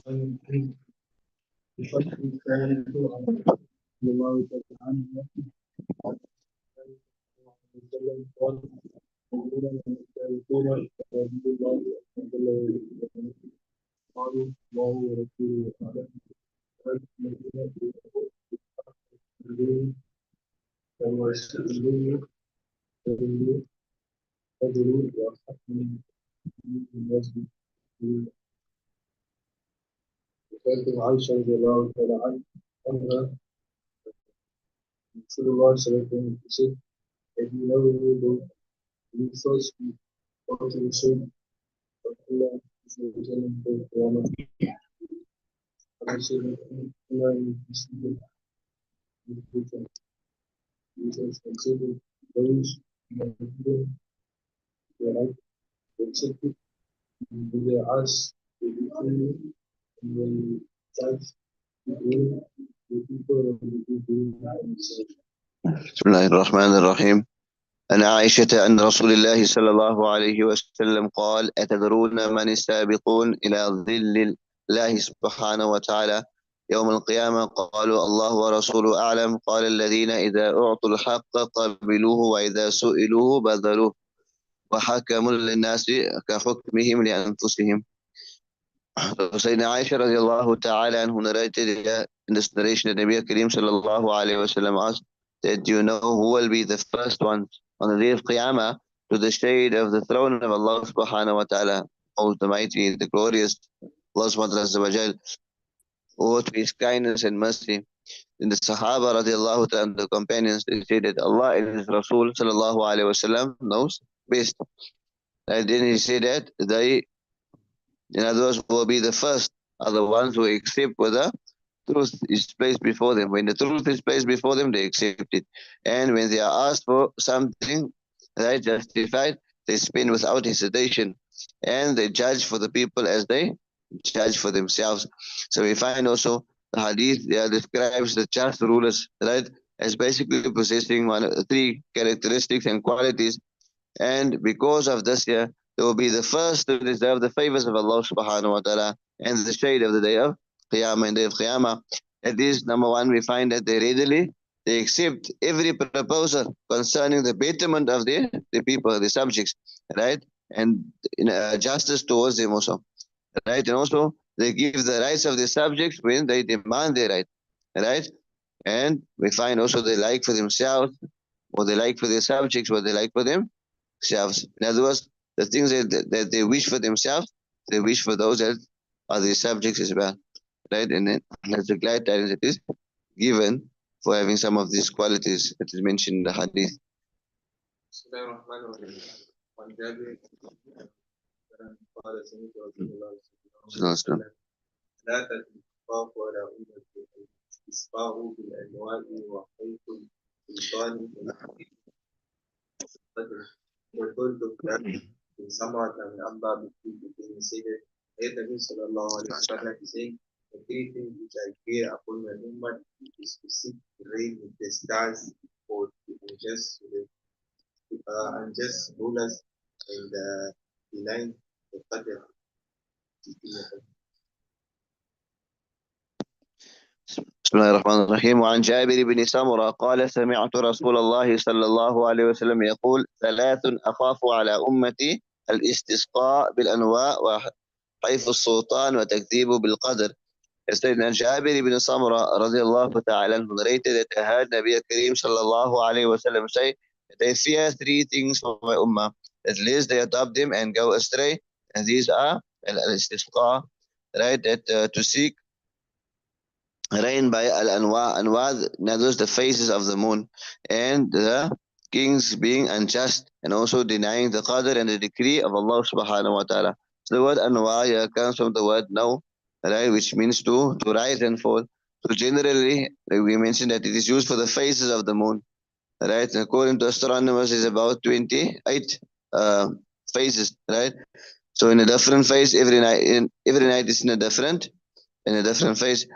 بفضل كان الله تعالى وسلم قال قالوا الله ورسوله أعلم ويستأذنون فضلوا وأحقوا من الناس وكانت عائشة رضي الله تعالى عنها رسول الله صلى الله عليه وسلم if you never knew the first part of the soul of Allah is returning to Qiyamah. I say that Allah is the future. Jesus considered those who are given their life, accepted, and they are asked to be free, and then judge between the people of the people and themselves. بسم الله الرحمن الرحيم. عن عائشة أن رسول الله صلى الله عليه وسلم قال: أتدرون من السابقون إلى ظل الله سبحانه وتعالى يوم القيامة؟ قالوا: الله ورسوله أعلم. قال: الذين إذا أعطوا الحق قبلوه وإذا سئلوه بذلوه وحكموا للناس كحكمهم لأنفسهم. So Sayyidina Aisha radiallahu ta'ala anhu narrated in this narration that Nabi Kareem sallallahu alayhi wa sallam asked that you know who will be the first ones on the day of Qiyamah to the shade of the throne of Allah subhanahu wa ta'ala, most the mighty, the glorious, Allah subhanahu wa ta'ala, who to His kindness and mercy. In the Sahaba radiallahu ta'ala, the companions, they say that Allah and His Rasul sallallahu alayhi wa sallam knows best. And then He said that they, in other words, will be the first, are the ones who accept whether truth is placed before them. When the truth is placed before them, they accept it. And when they are asked for something, right, justified, they spend without hesitation. And they judge for the people as they judge for themselves. So we find also the hadith there describes the just rulers, right, as basically possessing three characteristics and qualities. And because of this year, they will be the first to deserve the favors of Allah subhanahu wa ta'ala and the shade of the day of Qiyamah and day of Qiyamah. At least, number one, we find that they accept every proposal concerning the betterment of the people, the subjects, right? And in justice towards them also, right? And also, they give the rights of the subjects when they demand their right, right? And we find also they like for themselves, or they like for their subjects, what they like for themselves. In other words, the things that they wish for themselves, they wish for those that are their subjects as well, right? And then that's the glad tidings that is given for having some of these qualities that is mentioned in the hadith. لا تتفاق ولا إسقاء بالأنواع وحيث السلطان وكنت in somewhat and Allah between said Nabi sallallahu alaihi wasallam saying the three things which I fear upon my ummah is to seek rain with the stars or unjust rulers and denying the qadr. بسم الله الرحمن الرحيم. وعن جابر بن سمرة قال: سمعت رسول الله صلى الله عليه وسلم يقول: ثلاث أخاف على أمتي: الاستسقاء بالأنواء وحيف السلطان وتكذيب بالقدر. Sayyidina Jabir ibn Samra radiallahu ta'ala anhu narrated that I heard Nabi Kareem sallallahu alayhi wa sallam say that I fear three things for my ummah, that lest they adopt them and go astray, and these are al-istisqa, right, that to seek rain by al-anwa. Anwa, in other words, the phases of the moon, and the kings being unjust, and also denying the qadr and the decree of Allah subhanahu wa ta'ala. So the word anwa comes from the word no, right, which means to rise and fall. So generally, like we mentioned that it is used for the phases of the moon, right? And according to astronomers, it's about 28 phases, right? So in a different phase, every night is in a different phase.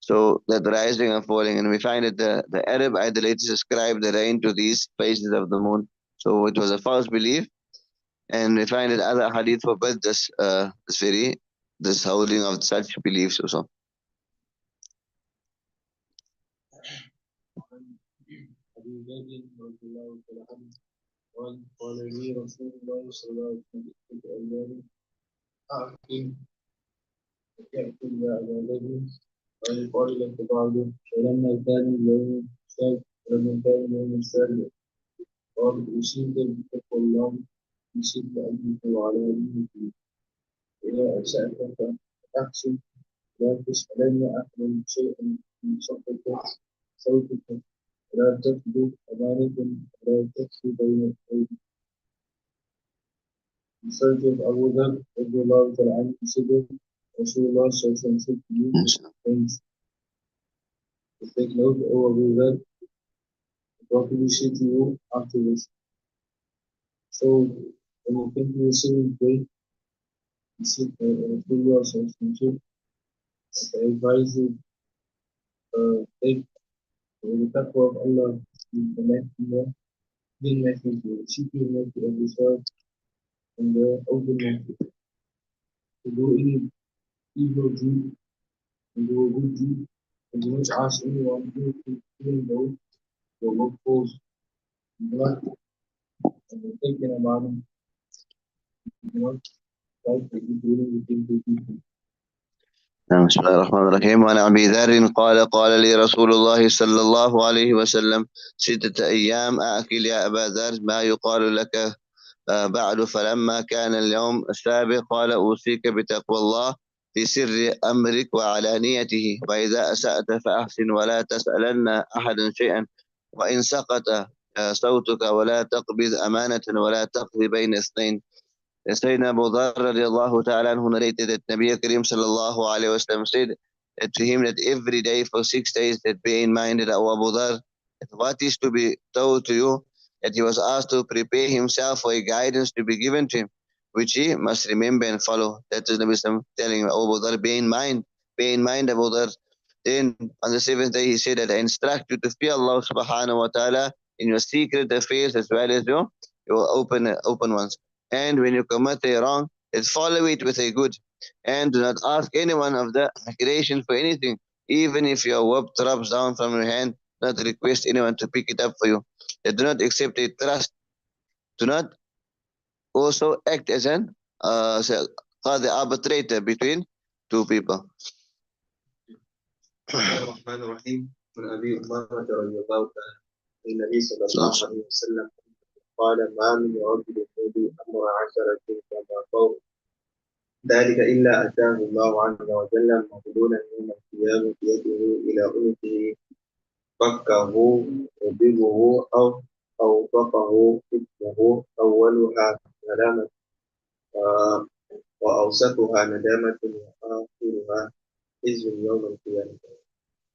So that rising and falling, and we find that the Arab idolaters ascribe the rain to these phases of the moon. So it was a false belief, and we find that other hadith forbid this very this holding of such beliefs also. أبي ذر رضي الله تعالى عنه قال لي رسول الله صلى الله عليه وسلم في أيام أعقل يأكل يا أبا ذر قال لك بعضه فلما كان اليوم السابع قال أوصيك بتقوى الله بشد أجلك وعلى دينك إذا أسأت فأحسن لا تسألن أحدا شيئا من صوتك ولا تخلو أمانة ولا تخفي بين الأيدي. Research of Abu Dhar radiallahu ta'ala anhu said Rasulullah sallallahu alaihi wasallam said to you things to take note of Abu Dhar, what will you say to you after this? So when you think you are sitting great, you said Rasulullah sallallahu alaihi wasallam said, I advise you take the taqwa of Allah in the messenger, being messenger, seeking mercy of yourself and the open mercy. To do any evil deed and do a good deed and do not ask anyone even though your work falls blood and you're thinking about them, you know, like that you're dealing with evil people. بسم الله الرحمن الرحيم. وعن أبي ذر قال لي رسول الله صلى الله عليه وسلم 6 أيام أأكل يا أبا ذر ما يقال لك بعد فلما كان اليوم السابع قال أوصيك بتقوى الله في سر أمرك وعلانيته وإذا أسأت فأحسن ولا تسألن أحدا شيئا وإن سقط صوتك ولا تقبض أمانة ولا تقضي بين اثنين. Sayyidina Abu Dharr radiallahu ta'ala who narrated that Nabi Kareem sallallahu alayhi wasallam said that to him that every day for 6 days that bear in mind that Abu Dharr, that what is to be told to you, that he was asked to prepare himself for a guidance to be given to him, which he must remember and follow. That is Nabi Sallam telling Abu Dharr, bear in mind Abu Dharr. Then on the 7th day he said that I instruct you to fear Allah subhanahu wa ta'ala in your secret affairs as well as your open ones. And when you commit a wrong, then follow it with a good. And do not ask anyone of the creation for anything, even if your whip drops down from your hand. Do not request anyone to pick it up for you. They do not accept a trust. Do not also act as the arbitrator between two people. الرحمن الرحيم من أبي أمامة رضي الله تعالى عن النبي صلى الله عليه وسلم قال ما من رجل يؤذي أمر عشرة كما فوق ذلك إلا أتاه الله عز وجل مغلولا يوم القيامة يده إلى عنقه فكه يضربه أو أوفقه اسمه أولها ندامة وأوسطها ندامة وآخرها حزن يوم القيامة.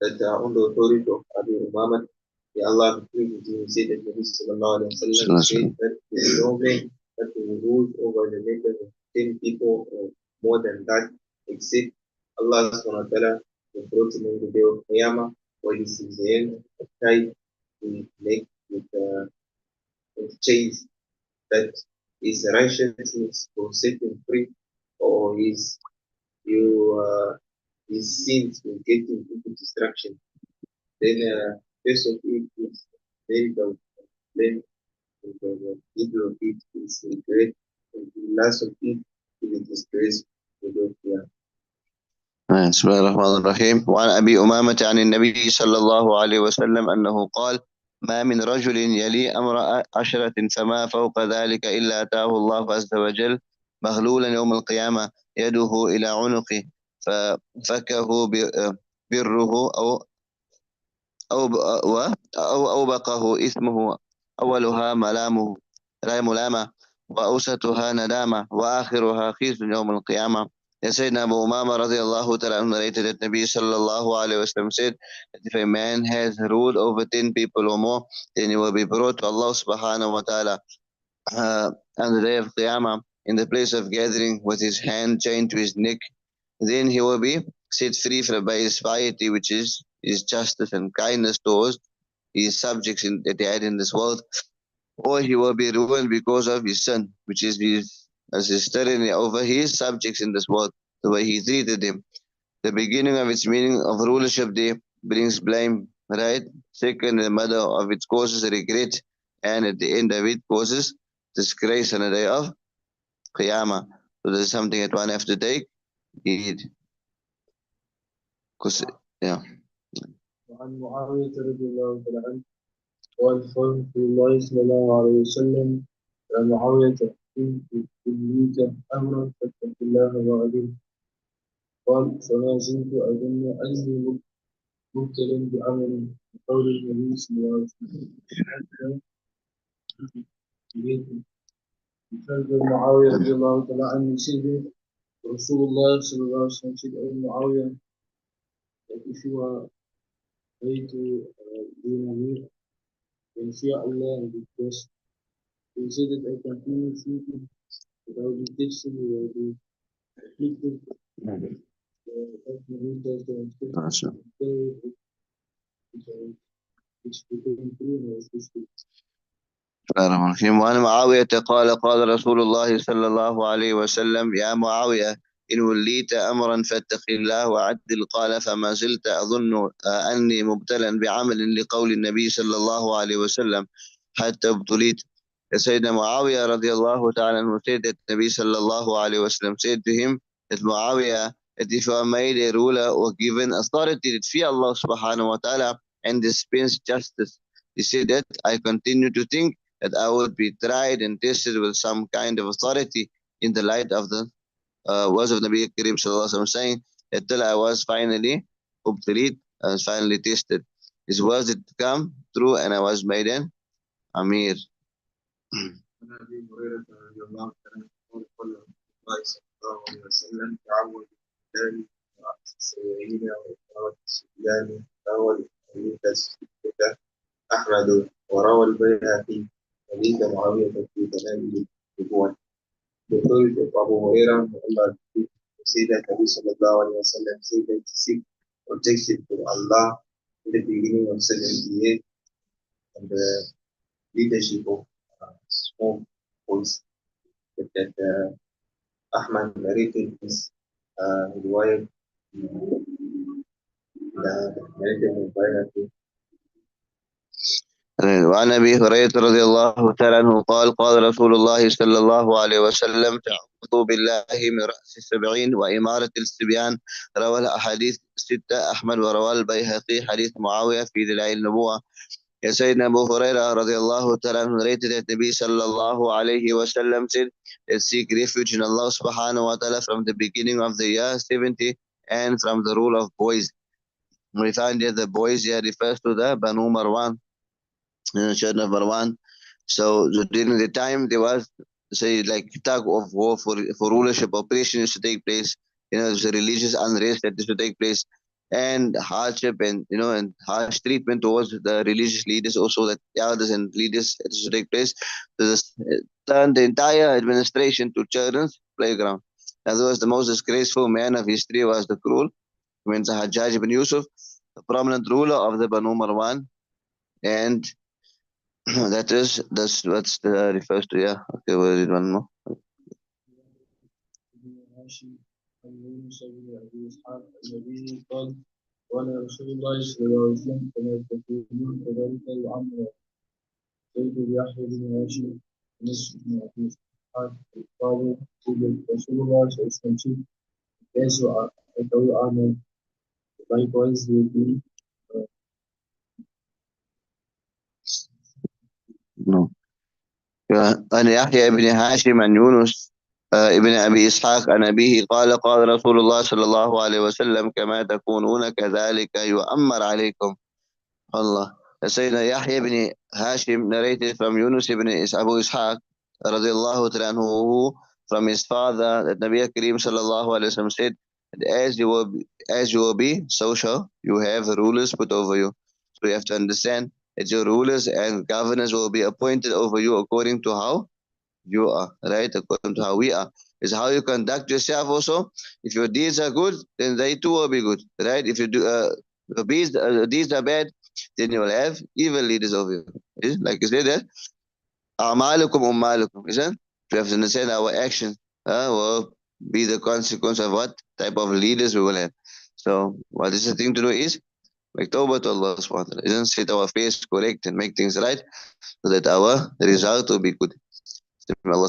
That on the authority of Abu Umamah, may Allah be pleased with him, said that Nabi sallallahu alayhi wa sallam said that there is no man that will rule over the matter of 10 people or more than that, except Allah subhanahu wa ta'ala will brought him on the day of Qiyamah, where he sees the end of tied with neck with chains, that his righteousness will set him free, or his sins will get him into destruction. Then first of it is very down. Then the middle of it is regret, and the last of it is disgrace. بسم الله الرحمن الرحيم. وعن أبي أمامة عن النبي صلى الله عليه وسلم أنه قال ما من رجل يلي أمر عشرة فما فوق ذلك إلا أتاه الله عز وجل مغلولا يوم القيامة يده إلى عنقه ففكه بره أو أوبقه إثمه أولها ملامة وأوسطها ندامة وآخرها خزي يوم القيامة. Sayyidina Abu Umama radiallahu ta'ala narrated that Nabi sallallahu alayhi wasallam said that if a man has ruled over 10 people or more, then he will be brought to Allah subhanahu wa ta'ala on the day of Qiyamah in the place of gathering with his hand chained to his neck. Then he will be set free by his piety, which is his justice and kindness towards his subjects that he had in this world, or he will be ruined because of his sin, which is his tyranny over his subjects in this world. the way he treated him. The beginning of its meaning of rulership day brings blame, right? Second, the mother of it causes regret, and at the end of it causes disgrace on the day of Qiyamah. So this is something that one have to take heed. Cause, yeah. وعن معاوية رضي الله تعالى عنه قال قال رسول الله صلى الله عليه وسلم يا معاوية إن أوليك أمرا فاتق الله وأجل قال فما زلت أظن أني مبتلى بأمر بقول النبي صلى الله عليه وسلم حتى إليكم بفرد معاوية رضي الله تعالى عنه سيدي رسول الله صلى الله عليه وسلم سيدي معاوية يكفي بيت دين inshallah because we say that I continue shooting without detection without the afflicted which became true in our system. وعن معاوية قال قال رسول الله صلى الله عليه وسلم يا معاوية إن وليت أمرا فاتق الله وعدل قال فما زلت أظن أني مبتلا بعمل لقول النبي صلى الله عليه وسلم حتى ابتليت. سيدنا Muawiyah radiallahu ta'ala anhu said that Nabi sallallahu alayhi wasallam said to him that Muawiyah, that if you are made a ruler or given authority that fear Allah subhanahu wa ta'ala and dispense justice, he said that I continue to think that I would be tried and tested with some kind of authority in the light of the words of Nabi Kareem sallallahu alaihi wasallam saying that till I was finally obsolete, I was finally tested. His words did come true and I was made an Amir. عن ابي هريره رضي الله عنه قال قال الله صلى الله عليه وسلم تعود بالله ورأس السبعين وإقامة الصبيان روى الحديث الستة أحمد وروى البيهقي حديث معاوية في دلائل النبوة بقول أبو هريرة الله سيدنا النبي صلى الله عليه وسلم said to seek protection from Allah in the beginning of 78 and the leadership of small boys that Ahmad narrated his riwayat the narrated by وعن ابي هريره رضي الله تعالى عنه قال قال رسول الله صلى الله عليه وسلم تعوذوا بالله من راس السبعين واماره الصبيان. روى الاحاديث السته احمد وروى البيهقي حديث معاويه في دلائل النبوه. يا سيدنا ابو هريره رضي الله تعالى عنه narrated that Nabi sallallahu alayhi wasallam said that seek refuge in Allah subhanahu wa ta'ala from the beginning of the year 70 and from the rule of boys. We find here the boys here refers to the Banu Marwan, children of Marwan. So during the time there was, say, like tug of war for rulership, operations to take place. There's a religious unrest that is to take place, and hardship and and harsh treatment towards the religious leaders, also that elders and leaders that is to take place. So this turned the entire administration to children's playground. Otherwise, the most disgraceful man of history was the cruel, when Hajjaj ibn Yusuf, the prominent ruler of the Banu Marwan, and that's what's the refers to. Yeah. Okay, we'll read one more. هاشم عن يونس بن ابي اسحاق النبي قال وانا رسول الله صلى الله عليه وسلم كما تقولون كذلك يعمر زيد يحيى بن هاشم نصف بن ابي اسحاق قالوا رسول الله صلى الله عليه وسلم كيف يعمر likewise will be No. أنا يحيى بن هاشم عن يونس ابن أبي إسحاق عن أبيه قال قال رسول الله صلى الله عليه وسلم كما تكونون كذلك يؤمر عليكم. Allah. Sayyidina Yahya ibn Hashim narrated from Yunus ibn Abu Ishaq radiallahu ta'ala anhu, from his father, that Nabi Kareem sallallahu alayhi wa sallam said that as you will be, so shall you have rulers put over you. So you have to understand that your rulers and governors will be appointed over you according to how you are, right? According to how we are. Is how you conduct yourself also. If your deeds are good, then they too will be good, right? If you do your deeds are bad, then you will have evil leaders over you. Like you said that, أعمالكم أمالكم, isn't it? We have to understand our action. Well, be the consequence of what type of leaders we will have. So what is the thing to do is make tawbah to Allah subhanahu wa ta'ala. Isn't set our face correct and make things right so that our result will be good. May Allah